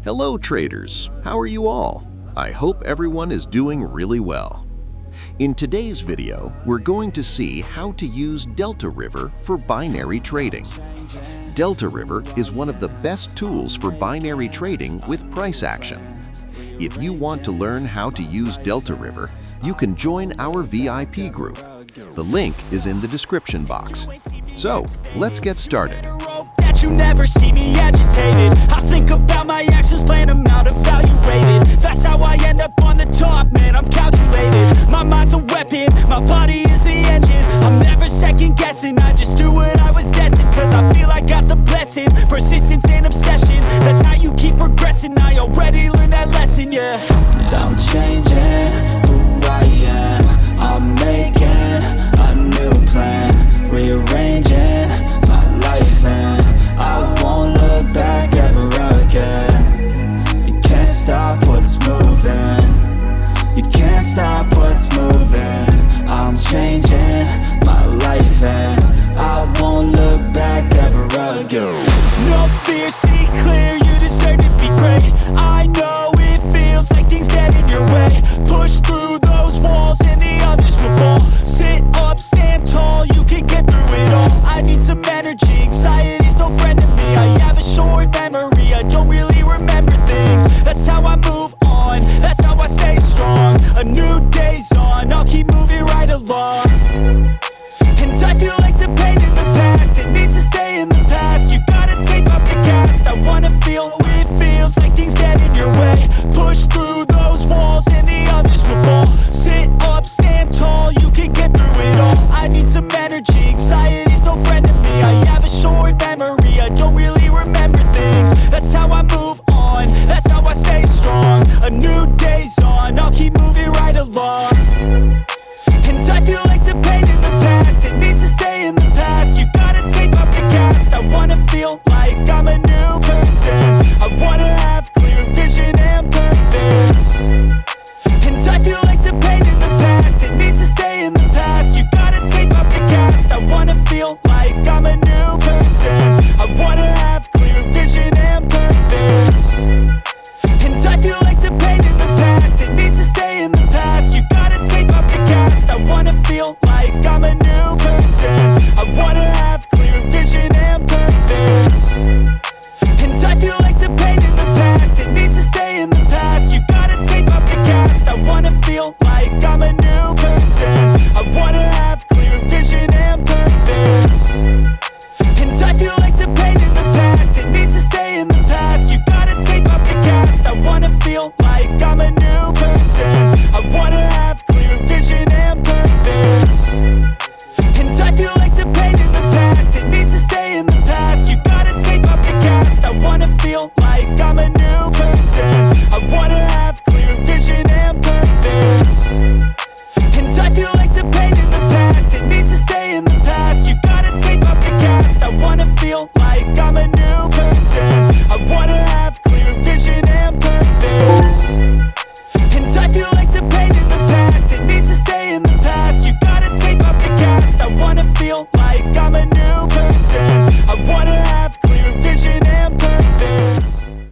Hello traders, how are you all? I hope everyone is doing really well. In today's video, we're going to see how to use DeltaRiver for binary trading. DeltaRiver is one of the best tools for binary trading with price action. If you want to learn how to use DeltaRiver, you can join our VIP group. The link is in the description box. So, let's get started. You never see me agitated. I think about my actions, plan them out, evaluated. That's how I end up on the top, man, I'm calculated. My mind's a weapon, my body is the engine. I'm never second guessing, I just do what I was destined. Cause I feel I got the blessing, persistence and obsession. That's how you keep progressing, I already learned that lesson, yeah. I'm changing who I am, I'm making a new plan, rearranging my life and I won't look back ever again. You can't stop what's moving. You can't stop what's moving. I'm changing my life and I won't look back ever again. No fear, see clear, you deserve to be great. I know it feels like things get in your way. Push through those walls and the others will fall. Sit up, stand tall, you can get through it all. I need some energy, anxiety's no friend to me. I have a short memory, I don't really remember things. That's how I move on, that's how I stay strong. A new day's on, I'll keep moving right along. And I feel like the pain in the past, it needs to stay in the past. You gotta take off the cast, I wanna feel it feels like things get in your way. Push through those walls and the others will fall. Sit up, stand tall, you can get through it all. I need some